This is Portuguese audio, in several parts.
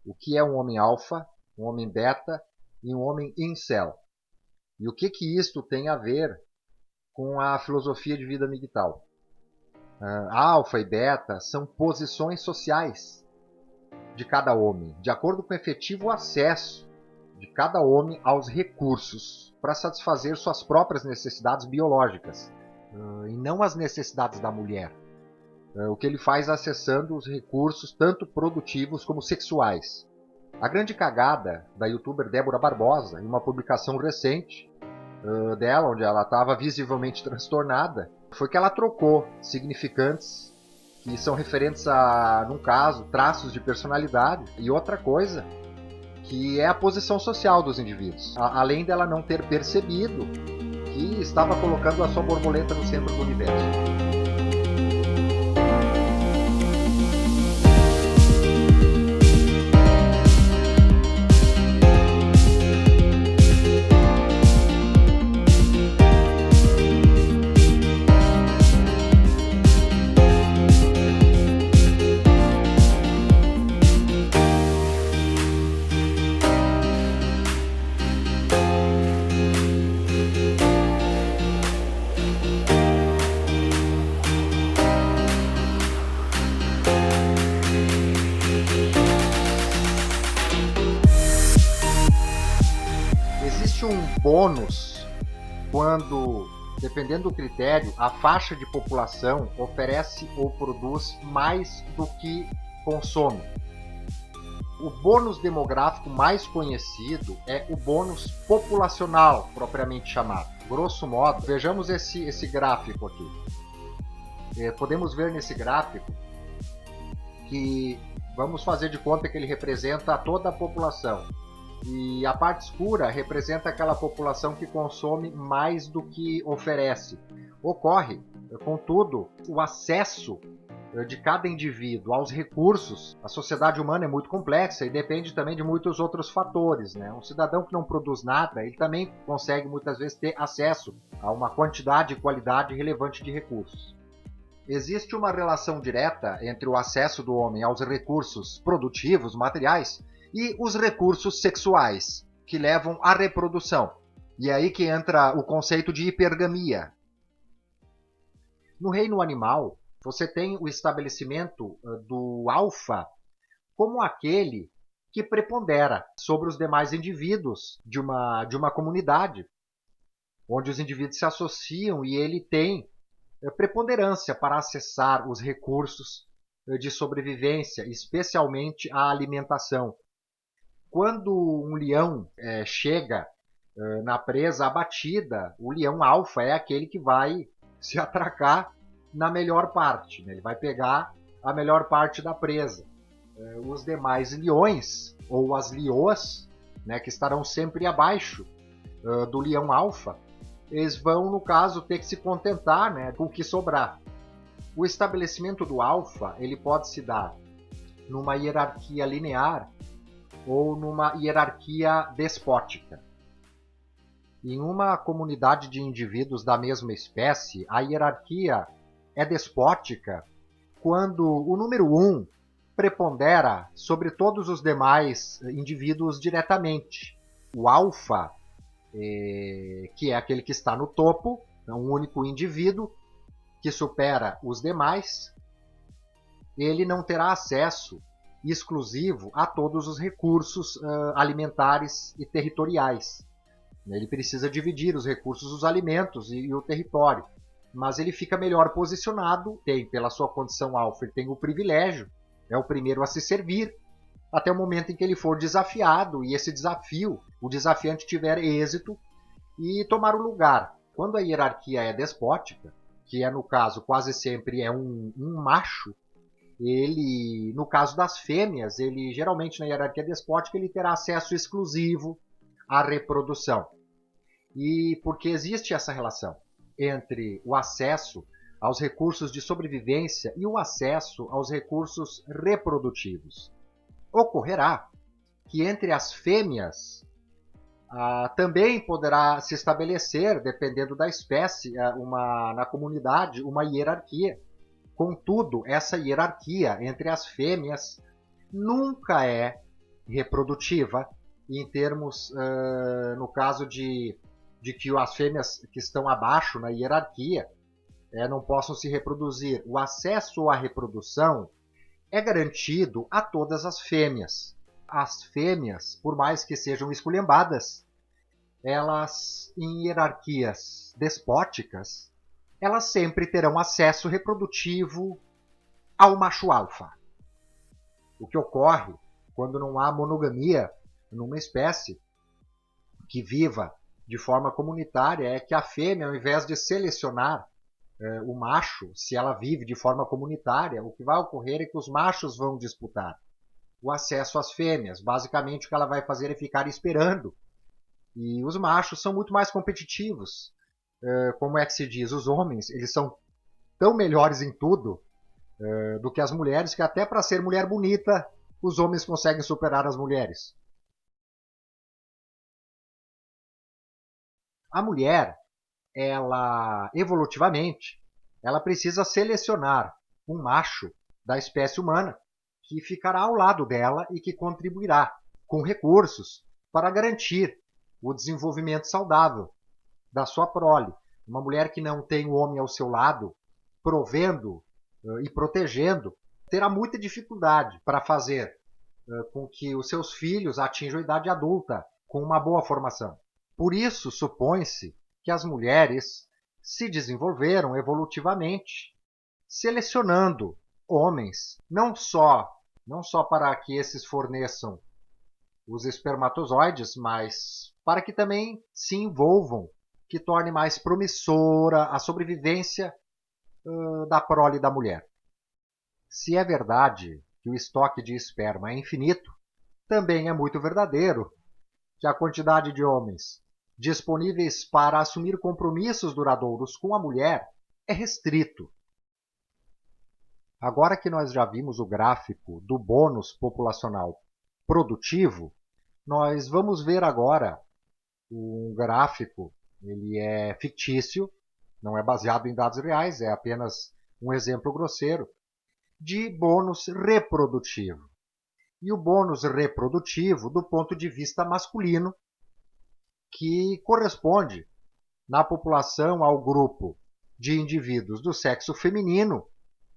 o que é um homem alfa, um homem beta e um homem incel. E o que isto tem a ver com a filosofia de vida MGTOW? Alfa e beta são posições sociais de cada homem, de acordo com o efetivo acesso de cada homem aos recursos para satisfazer suas próprias necessidades biológicas, e não as necessidades da mulher. O que ele faz acessando os recursos tanto produtivos como sexuais. A grande cagada da youtuber Débora Barbosa, em uma publicação recente dela, onde ela estava visivelmente transtornada, foi que ela trocou significantes que são referentes a, num caso, traços de personalidade, e outra coisa, que é a posição social dos indivíduos. Além dela não ter percebido que estava colocando a sua borboleta no centro do universo. Existe um bônus quando, dependendo do critério, a faixa de população oferece ou produz mais do que consome. O bônus demográfico mais conhecido é o bônus populacional, propriamente chamado. Grosso modo, vejamos esse gráfico aqui. Podemos ver nesse gráfico que vamos fazer de conta que ele representa toda a população. E a parte escura representa aquela população que consome mais do que oferece. Ocorre, contudo, o acesso de cada indivíduo aos recursos. A sociedade humana é muito complexa e depende também de muitos outros fatores, né? Um cidadão que não produz nada, ele também consegue muitas vezes ter acesso a uma quantidade e qualidade relevante de recursos. Existe uma relação direta entre o acesso do homem aos recursos produtivos, materiais, e os recursos sexuais, que levam à reprodução. E é aí que entra o conceito de hipergamia. No reino animal, você tem o estabelecimento do alfa como aquele que prepondera sobre os demais indivíduos de uma comunidade, onde os indivíduos se associam e ele tem preponderância para acessar os recursos de sobrevivência, especialmente a alimentação. Quando um leão chega na presa abatida, o leão alfa é aquele que vai se atracar na melhor parte, né? Ele vai pegar a melhor parte da presa. Os demais leões, ou as leoas, né, que estarão sempre abaixo do leão alfa, eles vão, no caso, ter que se contentar, né, com o que sobrar. O estabelecimento do alfa ele pode se dar numa hierarquia linear ou numa hierarquia despótica. Em uma comunidade de indivíduos da mesma espécie, a hierarquia é despótica quando o número 1 prepondera sobre todos os demais indivíduos diretamente. O alfa, que é aquele que está no topo, é um único indivíduo que supera os demais, ele não terá acesso exclusivo a todos os recursos alimentares e territoriais. Ele precisa dividir os recursos, os alimentos e o território, mas ele fica melhor posicionado, tem pela sua condição alfa, ele tem o privilégio, é o primeiro a se servir, até o momento em que ele for desafiado e esse desafio, o desafiante tiver êxito e tomar o lugar. Quando a hierarquia é despótica, que é no caso quase sempre é um macho, ele, no caso das fêmeas, ele geralmente na hierarquia despótica ele terá acesso exclusivo à reprodução. E porque existe essa relação entre o acesso aos recursos de sobrevivência e o acesso aos recursos reprodutivos. Ocorrerá que entre as fêmeas também poderá se estabelecer, dependendo da espécie, na comunidade, uma hierarquia. Contudo, essa hierarquia entre as fêmeas nunca é reprodutiva, em termos, no caso de que as fêmeas que estão abaixo na hierarquia não possam se reproduzir. O acesso à reprodução é garantido a todas as fêmeas. As fêmeas, por mais que sejam esculhambadas, elas, em hierarquias despóticas, elas sempre terão acesso reprodutivo ao macho alfa. O que ocorre quando não há monogamia numa espécie que viva de forma comunitária é que a fêmea, ao invés de selecionar o macho, se ela vive de forma comunitária, o que vai ocorrer é que os machos vão disputar o acesso às fêmeas. Basicamente, o que ela vai fazer é ficar esperando. E os machos são muito mais competitivos. Como é que se diz? Os homens, eles são tão melhores em tudo do que as mulheres, que até para ser mulher bonita, os homens conseguem superar as mulheres. A mulher, ela evolutivamente, ela precisa selecionar um macho da espécie humana que ficará ao lado dela e que contribuirá com recursos para garantir o desenvolvimento saudável da sua prole. Uma mulher que não tem o homem ao seu lado, provendo e protegendo, terá muita dificuldade para fazer com que os seus filhos atinjam a idade adulta com uma boa formação. Por isso, supõe-se que as mulheres se desenvolveram evolutivamente, selecionando homens não só para que esses forneçam os espermatozoides, mas para que também se envolvam, que torne mais promissora a sobrevivência da prole da mulher. Se é verdade que o estoque de esperma é infinito, também é muito verdadeiro que a quantidade de homens disponíveis para assumir compromissos duradouros com a mulher é restrito. Agora que nós já vimos o gráfico do bônus populacional produtivo, nós vamos ver agora um gráfico, ele é fictício, não é baseado em dados reais, é apenas um exemplo grosseiro, de bônus reprodutivo. E o bônus reprodutivo do ponto de vista masculino, que corresponde na população ao grupo de indivíduos do sexo feminino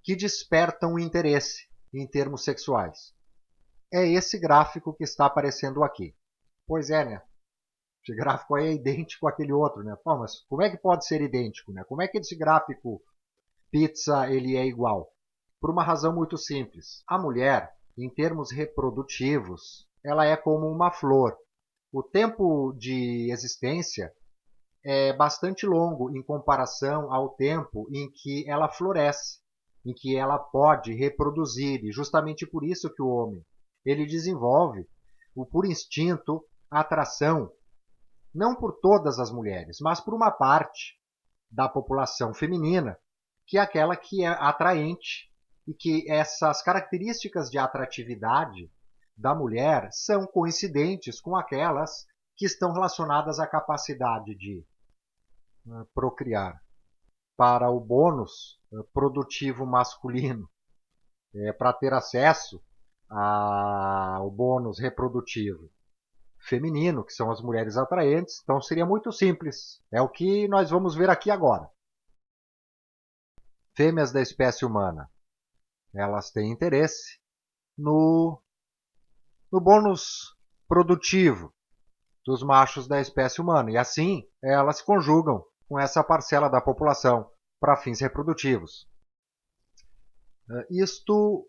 que despertam interesse em termos sexuais. É esse gráfico que está aparecendo aqui. Pois é, né? Esse gráfico aí é idêntico àquele outro, né? Pô, mas como é que pode ser idêntico, né? Como é que esse gráfico pizza ele é igual? Por uma razão muito simples. A mulher, em termos reprodutivos, ela é como uma flor. O tempo de existência é bastante longo em comparação ao tempo em que ela floresce, em que ela pode reproduzir. E justamente por isso que o homem ele desenvolve, por instinto, a atração, não por todas as mulheres, mas por uma parte da população feminina, que é aquela que é atraente e que essas características de atratividade da mulher são coincidentes com aquelas que estão relacionadas à capacidade de procriar. Para o bônus produtivo masculino, para ter acesso ao bônus reprodutivo feminino, que são as mulheres atraentes, então seria muito simples. É o que nós vamos ver aqui agora. Fêmeas da espécie humana, elas têm interesse no bônus produtivo dos machos da espécie humana, e assim elas se conjugam com essa parcela da população para fins reprodutivos. Isto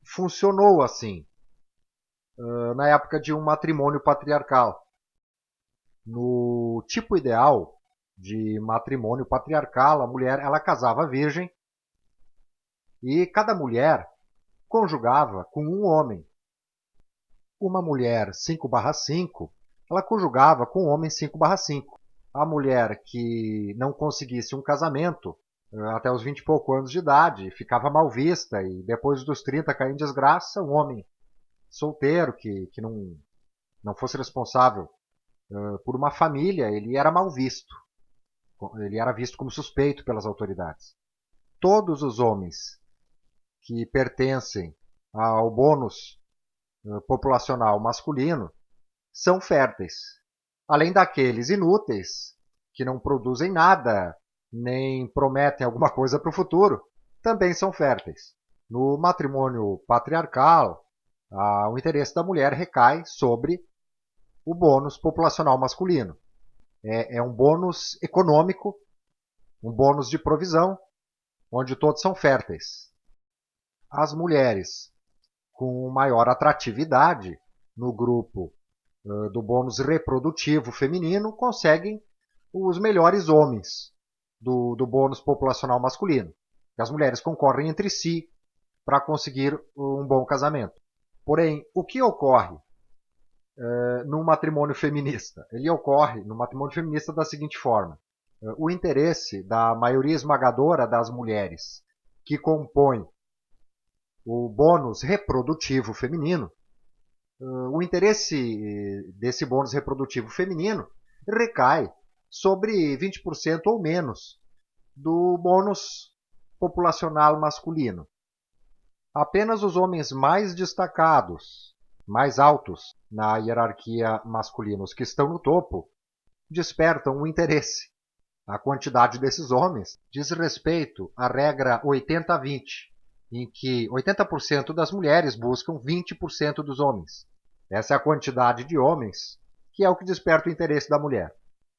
funcionou assim na época de um matrimônio patriarcal. No tipo ideal de matrimônio patriarcal, a mulher ela casava virgem e cada mulher conjugava com um homem. Uma mulher 5/5, ela conjugava com um homem 5/5. A mulher que não conseguisse um casamento até os 20 e poucos anos de idade ficava mal vista e depois dos 30 caía em desgraça. Um homem solteiro que não fosse responsável por uma família, ele era mal visto. Ele era visto como suspeito pelas autoridades. Todos os homens que pertencem ao bônus populacional masculino são férteis, além daqueles inúteis, que não produzem nada, nem prometem alguma coisa para o futuro, também são férteis. No matrimônio patriarcal, o interesse da mulher recai sobre o bônus populacional masculino. É um bônus econômico, um bônus de provisão, onde todos são férteis. As mulheres com maior atratividade no grupo do bônus reprodutivo feminino conseguem os melhores homens do bônus populacional masculino. As mulheres concorrem entre si para conseguir um bom casamento. Porém, o que ocorre num matrimônio feminista? Ele ocorre no matrimônio feminista da seguinte forma. O interesse da maioria esmagadora das mulheres que compõem o bônus reprodutivo feminino, o interesse desse bônus reprodutivo feminino recai sobre 20% ou menos do bônus populacional masculino. Apenas os homens mais destacados, mais altos na hierarquia masculina, os que estão no topo, despertam o interesse. A quantidade desses homens diz respeito à regra 80-20, em que 80% das mulheres buscam 20% dos homens. Essa é a quantidade de homens que é o que desperta o interesse da mulher.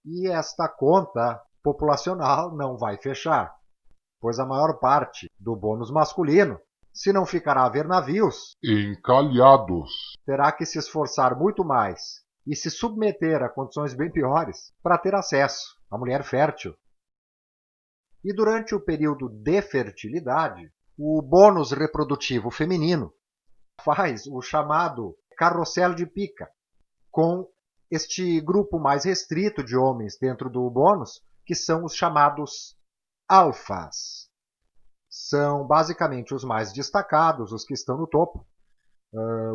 E esta conta populacional não vai fechar, pois a maior parte do bônus masculino, se não ficará a ver navios encalhados, terá que se esforçar muito mais e se submeter a condições bem piores para ter acesso à mulher fértil. E durante o período de fertilidade, o bônus reprodutivo feminino faz o chamado carrossel de pica, com este grupo mais restrito de homens dentro do bônus, que são os chamados alfas. São basicamente os mais destacados, os que estão no topo.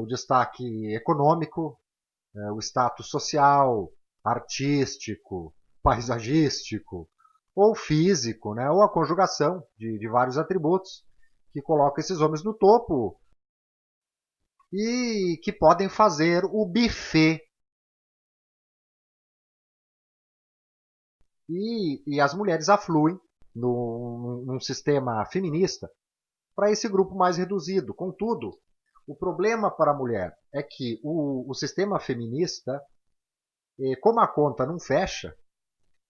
O destaque econômico, o status social, artístico, paisagístico, ou físico, né? Ou a conjugação de vários atributos que colocam esses homens no topo e que podem fazer o buffet. E as mulheres afluem num sistema feminista para esse grupo mais reduzido. Contudo, o problema para a mulher é que o sistema feminista, como a conta não fecha,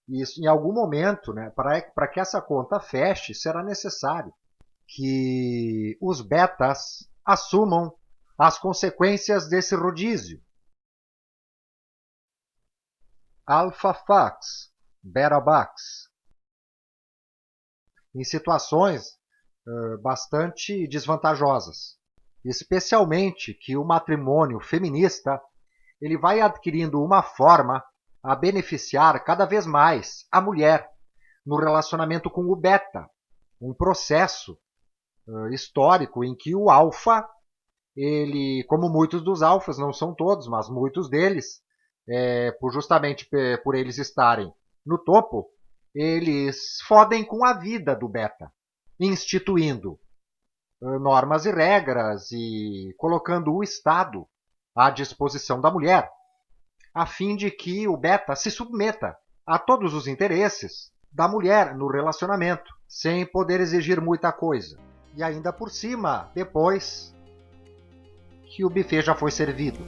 isso, em algum momento, né, para que essa conta feche, será necessário que os betas assumam as consequências desse rodízio. Alpha fucks, beta bucks. Em situações bastante desvantajosas. Especialmente que o matrimônio feminista ele vai adquirindo uma forma a beneficiar cada vez mais a mulher no relacionamento com o beta, um processo histórico em que o alfa, ele, como muitos dos alfas, não são todos, mas muitos deles, justamente por eles estarem no topo, eles fodem com a vida do beta, instituindo normas e regras e colocando o Estado à disposição da mulher, a fim de que o beta se submeta a todos os interesses da mulher no relacionamento, sem poder exigir muita coisa. E ainda por cima, depois que o buffet já foi servido.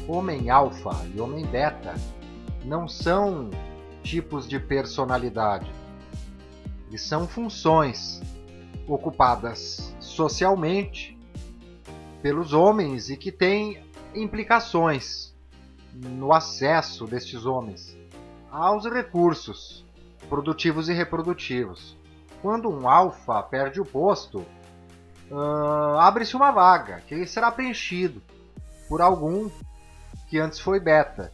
Homem alfa e homem beta não são tipos de personalidade. Eles são funções ocupadas socialmente pelos homens e que têm implicações no acesso destes homens aos recursos produtivos e reprodutivos. Quando um alfa perde o posto, abre-se uma vaga que será preenchido por algum que antes foi beta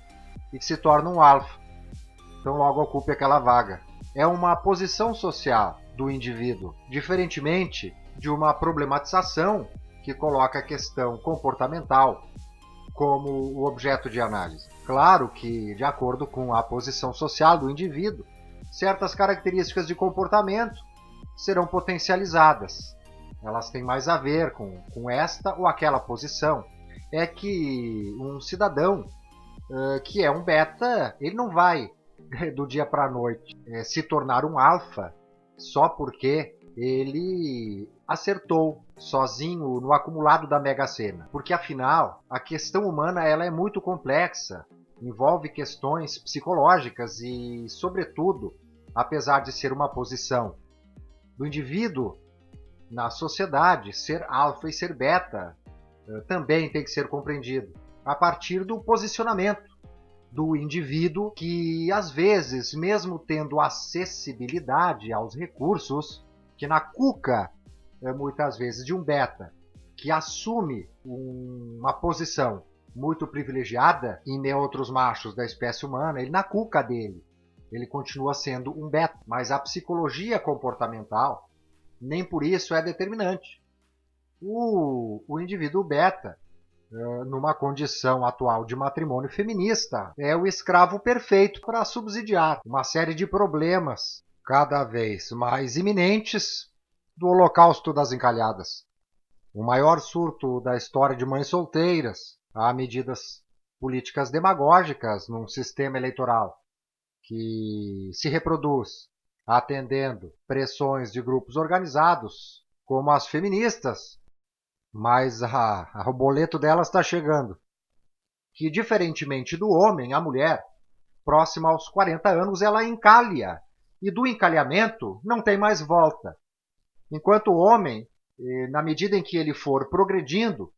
e que se torna um alfa. Então logo ocupe aquela vaga. É uma posição social do indivíduo, diferentemente de uma problematização que coloca a questão comportamental como o objeto de análise. Claro que, de acordo com a posição social do indivíduo, certas características de comportamento serão potencializadas. Elas têm mais a ver com esta ou aquela posição. É que um cidadão que é um beta, ele não vai do dia para a noite se tornar um alfa só porque ele acertou sozinho no acumulado da Mega Sena. Porque afinal, a questão humana ela é muito complexa, envolve questões psicológicas e, sobretudo, apesar de ser uma posição do indivíduo na sociedade, ser alfa e ser beta também tem que ser compreendido a partir do posicionamento do indivíduo que, às vezes, mesmo tendo acessibilidade aos recursos, que na cuca, muitas vezes, de um beta, que assume uma posição muito privilegiada em meio a outros machos da espécie humana, ele na cuca dele, ele continua sendo um beta. Mas a psicologia comportamental nem por isso é determinante. O indivíduo beta, numa condição atual de matrimônio feminista, é o escravo perfeito para subsidiar uma série de problemas cada vez mais iminentes do Holocausto das Encalhadas. O maior surto da história de mães solteiras, há medidas políticas demagógicas num sistema eleitoral que se reproduz atendendo pressões de grupos organizados, como as feministas, mas o boleto delas está chegando. Que, diferentemente do homem, a mulher, próxima aos 40 anos, ela encalha. E do encalhamento não tem mais volta. Enquanto o homem, na medida em que ele for progredindo,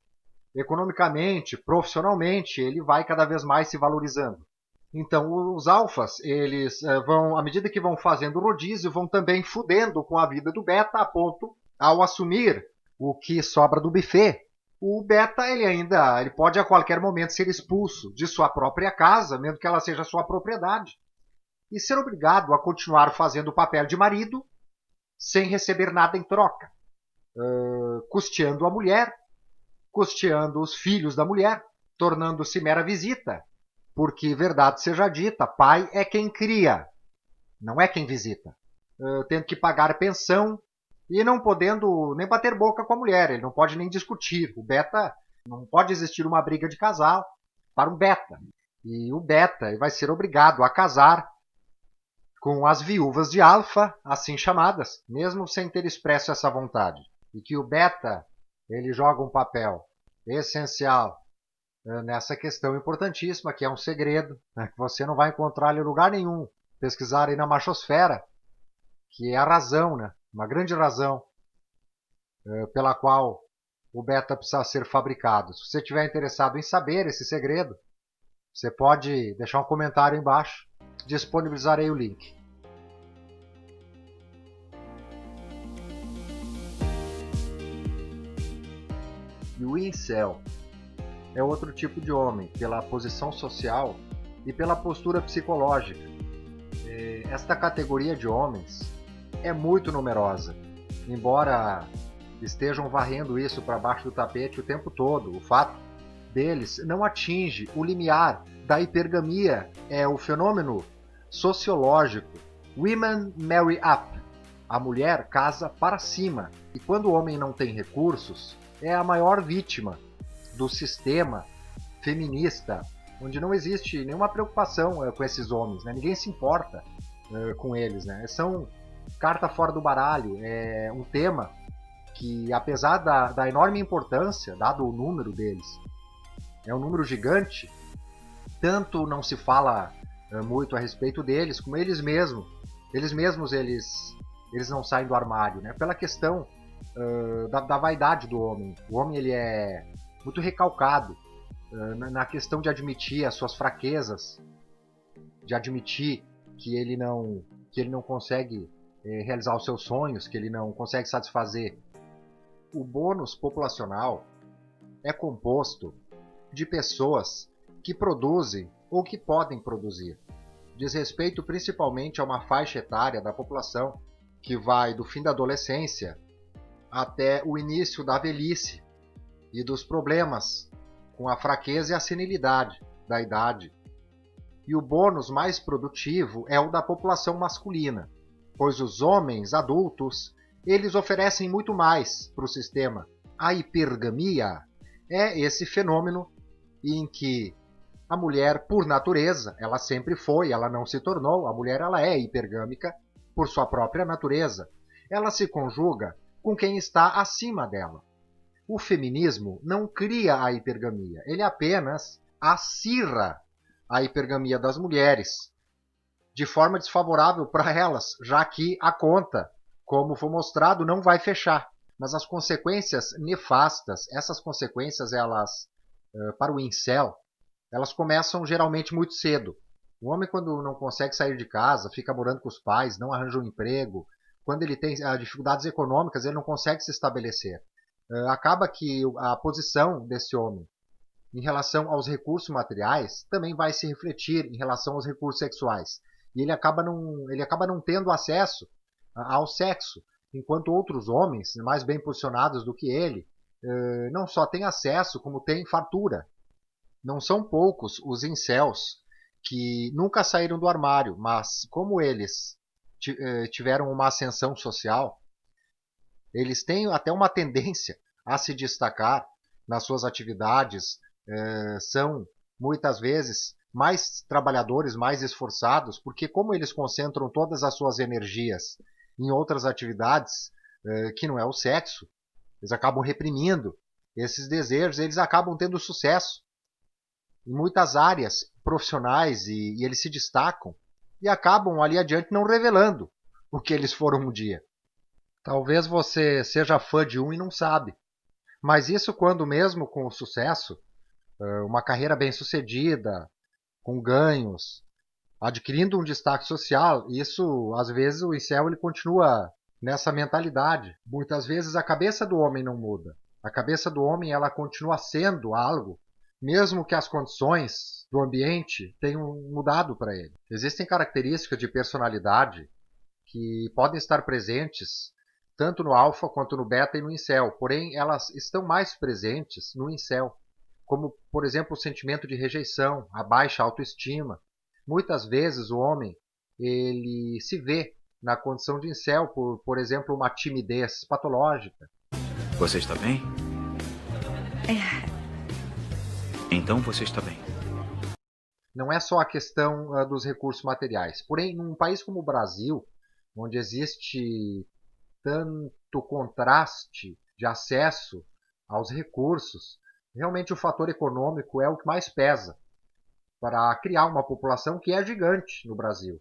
economicamente, profissionalmente, ele vai cada vez mais se valorizando. Então, os alfas, eles vão, à medida que vão fazendo rodízio, vão também fudendo com a vida do beta, a ponto, ao assumir o que sobra do buffet, o beta ele pode a qualquer momento ser expulso de sua própria casa, mesmo que ela seja sua propriedade, e ser obrigado a continuar fazendo o papel de marido sem receber nada em troca, custeando a mulher, custeando os filhos da mulher, tornando-se mera visita, porque, verdade seja dita, pai é quem cria, não é quem visita, tendo que pagar pensão, e não podendo nem bater boca com a mulher, ele não pode nem discutir. O beta, não pode existir uma briga de casal para um beta. E o beta vai ser obrigado a casar com as viúvas de alfa, assim chamadas, mesmo sem ter expresso essa vontade. E que o beta, ele joga um papel essencial nessa questão importantíssima, que é um segredo, né, que você não vai encontrar em lugar nenhum. Pesquisar aí na machosfera, que é a razão, né? Uma grande razão pela qual o beta precisa ser fabricado. Se você estiver interessado em saber esse segredo, você pode deixar um comentário embaixo, disponibilizarei o link. E o incel é outro tipo de homem, pela posição social e pela postura psicológica. Esta categoria de homens é muito numerosa, embora estejam varrendo isso para baixo do tapete o tempo todo. O fato deles não atinge o limiar da hipergamia, é o fenômeno sociológico Women Marry Up. A mulher casa para cima, e quando o homem não tem recursos, é a maior vítima do sistema feminista, onde não existe nenhuma preocupação com esses homens, né? Ninguém se importa com eles, né? São carta fora do baralho, é um tema que, apesar da enorme importância, dado o número deles, é um número gigante, tanto não se fala muito a respeito deles, como eles mesmos não saem do armário, né? Pela questão da vaidade do homem. O homem ele é muito recalcado na questão de admitir as suas fraquezas, de admitir que ele não consegue realizar os seus sonhos, que ele não consegue satisfazer. O bônus populacional é composto de pessoas que produzem ou que podem produzir. Diz respeito principalmente a uma faixa etária da população que vai do fim da adolescência até o início da velhice e dos problemas com a fraqueza e a senilidade da idade. E o bônus mais produtivo é o da população masculina, pois os homens adultos eles oferecem muito mais para o sistema. A hipergamia é esse fenômeno em que a mulher, por natureza, ela sempre foi, ela não se tornou, a mulher ela é hipergâmica por sua própria natureza. Ela se conjuga com quem está acima dela. O feminismo não cria a hipergamia, ele apenas acirra a hipergamia das mulheres, de forma desfavorável para elas, já que a conta, como foi mostrado, não vai fechar. Mas as consequências nefastas, essas consequências, elas, para o incel, elas começam geralmente muito cedo. O homem, quando não consegue sair de casa, fica morando com os pais, não arranja um emprego, quando ele tem dificuldades econômicas, ele não consegue se estabelecer. Acaba que a posição desse homem em relação aos recursos materiais também vai se refletir em relação aos recursos sexuais. E ele acaba não tendo acesso ao sexo, enquanto outros homens, mais bem posicionados do que ele, não só têm acesso, como têm fartura. Não são poucos os incels que nunca saíram do armário, mas como eles tiveram uma ascensão social, eles têm até uma tendência a se destacar nas suas atividades, são muitas vezes mais trabalhadores, mais esforçados, porque como eles concentram todas as suas energias em outras atividades, que não é o sexo, eles acabam reprimindo esses desejos, eles acabam tendo sucesso em muitas áreas profissionais e eles se destacam e acabam ali adiante não revelando o que eles foram um dia. Talvez você seja fã de um e não sabe, mas isso quando mesmo com o sucesso, uma carreira bem-sucedida, com ganhos, adquirindo um destaque social, isso às vezes o incel ele continua nessa mentalidade. Muitas vezes a cabeça do homem não muda. A cabeça do homem ela continua sendo algo, mesmo que as condições do ambiente tenham mudado para ele. Existem características de personalidade que podem estar presentes tanto no alfa quanto no beta e no incel, porém elas estão mais presentes no incel, como por exemplo o sentimento de rejeição, a baixa autoestima. Muitas vezes o homem ele se vê na condição de incel por exemplo, uma timidez patológica. Você está bem? É. Então você está bem. Não é só a questão dos recursos materiais. Porém, num país como o Brasil, onde existe tanto contraste de acesso aos recursos, realmente o fator econômico é o que mais pesa para criar uma população que é gigante no Brasil,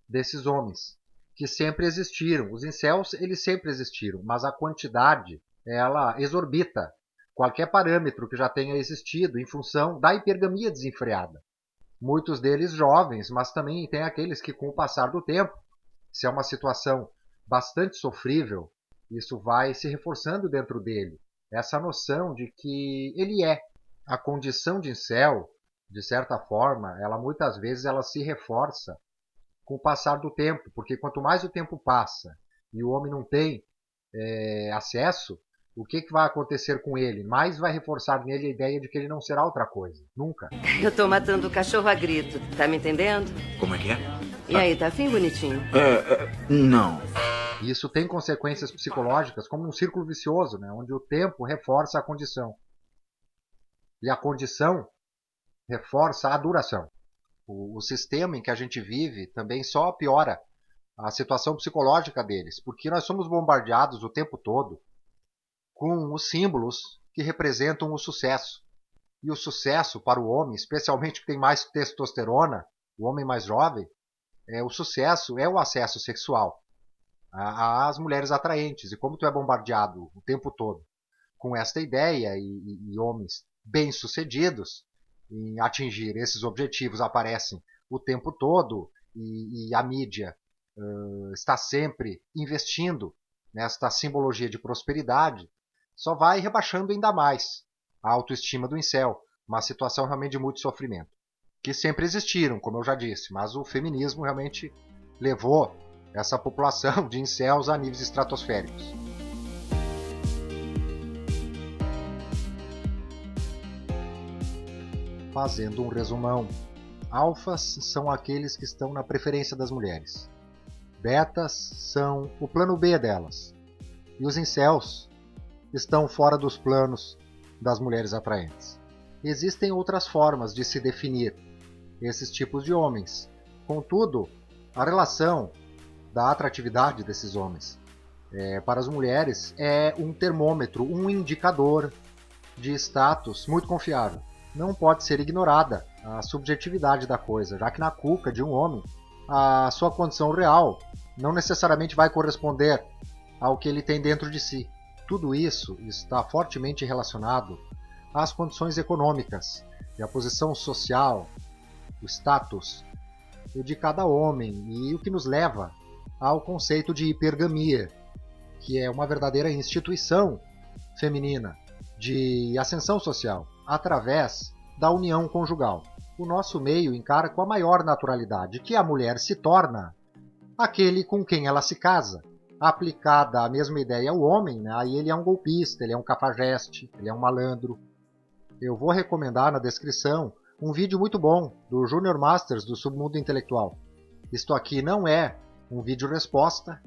desses homens, que sempre existiram. Os incels, eles sempre existiram, mas a quantidade, ela exorbita qualquer parâmetro que já tenha existido em função da hipergamia desenfreada. Muitos deles jovens, mas também tem aqueles que com o passar do tempo, se é uma situação bastante sofrível, isso vai se reforçando dentro dele. Essa noção de que ele é. A condição de incel, de certa forma, ela muitas vezes ela se reforça com o passar do tempo, porque quanto mais o tempo passa e o homem não tem acesso, o que vai acontecer com ele? Mais vai reforçar nele a ideia de que ele não será outra coisa. Nunca. Eu tô matando o cachorro a grito, tá me entendendo? Como é que é? E aí, tá afim, bonitinho? Não. E isso tem consequências psicológicas como um círculo vicioso, né? Onde o tempo reforça a condição. E a condição reforça a duração. O sistema em que a gente vive também só piora a situação psicológica deles, porque nós somos bombardeados o tempo todo com os símbolos que representam o sucesso. E o sucesso para o homem, especialmente que tem mais testosterona, o homem mais jovem, o sucesso é o acesso sexual às mulheres atraentes. E como tu é bombardeado o tempo todo com esta ideia e homens bem-sucedidos em atingir esses objetivos aparecem o tempo todo e a mídia está sempre investindo nesta simbologia de prosperidade, só vai rebaixando ainda mais a autoestima do incel, uma situação realmente de muito sofrimento, que sempre existiram, como eu já disse, mas o feminismo realmente levou essa população de incels a níveis estratosféricos. Fazendo um resumão, alfas são aqueles que estão na preferência das mulheres. Betas são o plano B delas. E os incels estão fora dos planos das mulheres atraentes. Existem outras formas de se definir esses tipos de homens. Contudo, a relação da atratividade desses homens para as mulheres é um termômetro, um indicador de status muito confiável. Não pode ser ignorada a subjetividade da coisa, já que na cuca de um homem, a sua condição real não necessariamente vai corresponder ao que ele tem dentro de si. Tudo isso está fortemente relacionado às condições econômicas e à posição social, o status de cada homem, e o que nos leva ao conceito de hipergamia, que é uma verdadeira instituição feminina de ascensão social através da união conjugal. O nosso meio encara com a maior naturalidade que a mulher se torna aquele com quem ela se casa. Aplicada a mesma ideia ao homem, né? Aí ele é um golpista, ele é um cafajeste, ele é um malandro. Eu vou recomendar na descrição um vídeo muito bom do Junior Masters do Submundo Intelectual. Isto aqui não é um vídeo resposta,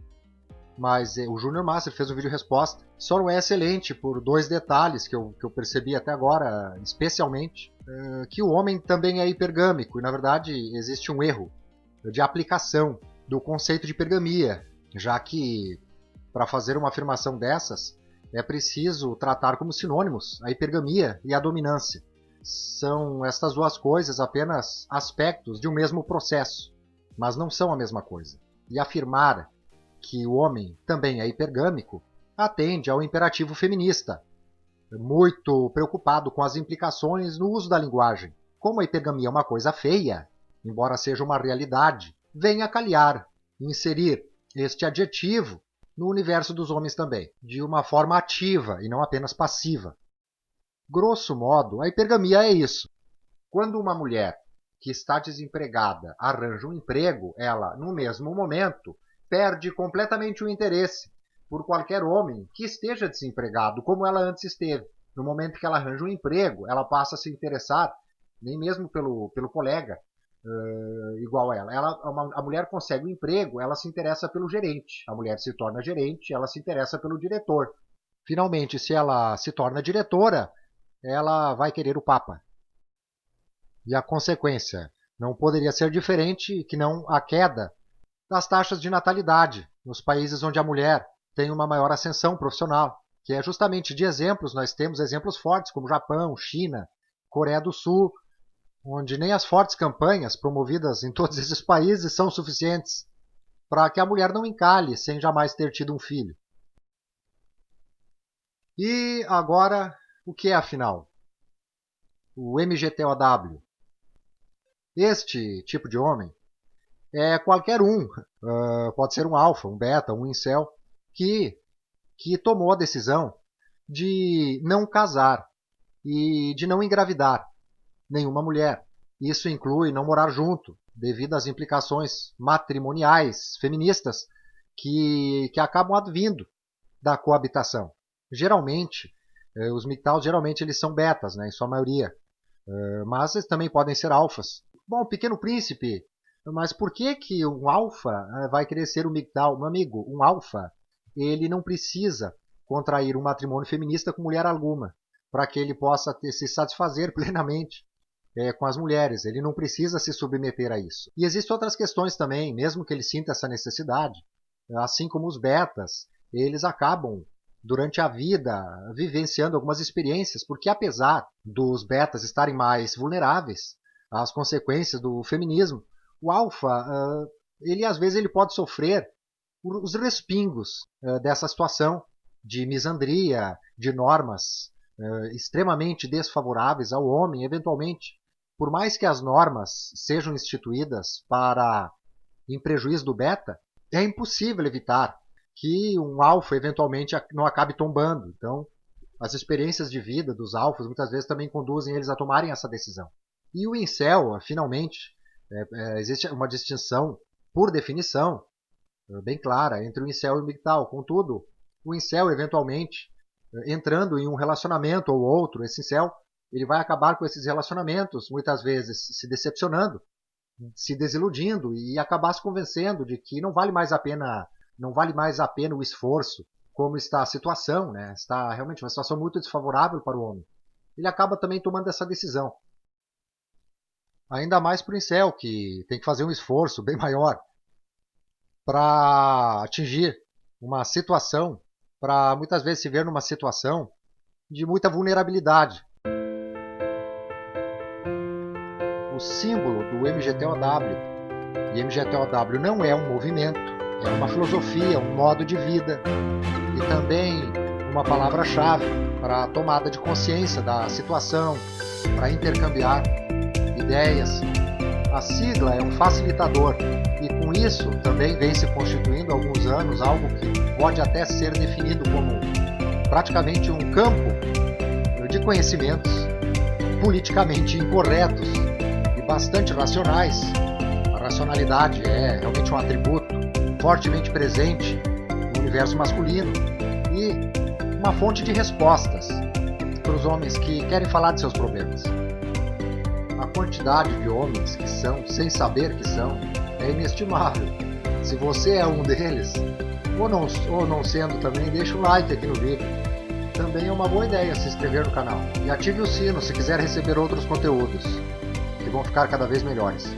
mas o Junior Master fez um vídeo resposta. Só não é excelente por dois detalhes que eu percebi até agora, especialmente, que o homem também é hipergâmico, e na verdade existe um erro de aplicação do conceito de hipergamia, já que para fazer uma afirmação dessas é preciso tratar como sinônimos a hipergamia e a dominância. São estas duas coisas apenas aspectos de um mesmo processo, mas não são a mesma coisa. E afirmar que o homem também é hipergâmico atende ao imperativo feminista, muito preocupado com as implicações no uso da linguagem. Como a hipergamia é uma coisa feia, embora seja uma realidade, vem a calhar inserir este adjetivo no universo dos homens também, de uma forma ativa e não apenas passiva. Grosso modo, a hipergamia é isso. Quando uma mulher que está desempregada arranja um emprego, ela, no mesmo momento, perde completamente o interesse por qualquer homem que esteja desempregado, como ela antes esteve. No momento que ela arranja um emprego, ela passa a se interessar, nem mesmo pelo colega igual a ela. A mulher consegue um emprego, ela se interessa pelo gerente. A mulher se torna gerente, ela se interessa pelo diretor. Finalmente, se ela se torna diretora, ela vai querer o Papa. E a consequência não poderia ser diferente que não a queda das taxas de natalidade nos países onde a mulher tem uma maior ascensão profissional, que é justamente de exemplos, nós temos exemplos fortes como Japão, China, Coreia do Sul, onde nem as fortes campanhas promovidas em todos esses países são suficientes para que a mulher não encalhe sem jamais ter tido um filho. E agora, o que é afinal? O MGTOW. Este tipo de homem é qualquer um, pode ser um alfa, um beta, um incel, que tomou a decisão de não casar e de não engravidar nenhuma mulher. Isso inclui não morar junto, devido às implicações matrimoniais feministas que acabam advindo da coabitação. Geralmente, os MGTOWs eles são betas, né, em sua maioria, mas eles também podem ser alfas. Bom, Pequeno Príncipe, mas por que um alfa vai querer ser um MGTOW? Meu amigo, um alfa, ele não precisa contrair um matrimônio feminista com mulher alguma, para que ele possa se satisfazer plenamente com as mulheres. Ele não precisa se submeter a isso. E existem outras questões também, mesmo que ele sinta essa necessidade, assim como os betas, eles acabam, durante a vida, vivenciando algumas experiências, porque apesar dos betas estarem mais vulneráveis às consequências do feminismo, o alfa, às vezes ele pode sofrer os respingos dessa situação de misandria, de normas extremamente desfavoráveis ao homem, eventualmente. Por mais que as normas sejam instituídas em prejuízo do beta, é impossível evitar que um alfa eventualmente não acabe tombando. Então, as experiências de vida dos alfas muitas vezes também conduzem eles a tomarem essa decisão. E o incel, finalmente, existe uma distinção, por definição, bem clara, entre o incel e o MGTOW. Contudo, o incel, eventualmente, entrando em um relacionamento ou outro, esse incel, ele vai acabar com esses relacionamentos, muitas vezes se decepcionando, se desiludindo e acabar se convencendo de que não vale mais a pena o esforço como está a situação, né? Está realmente uma situação muito desfavorável para o homem. Ele acaba também tomando essa decisão. Ainda mais para o incel, que tem que fazer um esforço bem maior para atingir uma situação, para muitas vezes se ver numa situação de muita vulnerabilidade. O símbolo do MGTOW, e MGTOW não é um movimento, é uma filosofia, um modo de vida e também uma palavra-chave para a tomada de consciência da situação, para intercambiar ideias. A sigla é um facilitador e com isso também vem se constituindo há alguns anos algo que pode até ser definido como praticamente um campo de conhecimentos politicamente incorretos e bastante racionais. A racionalidade é realmente um atributo fortemente presente no universo masculino e uma fonte de respostas para os homens que querem falar de seus problemas. A quantidade de homens que são, sem saber que são, é inestimável. Se você é um deles, ou não sendo também, deixa o like aqui no vídeo. Também é uma boa ideia se inscrever no canal. E ative o sino se quiser receber outros conteúdos, que vão ficar cada vez melhores.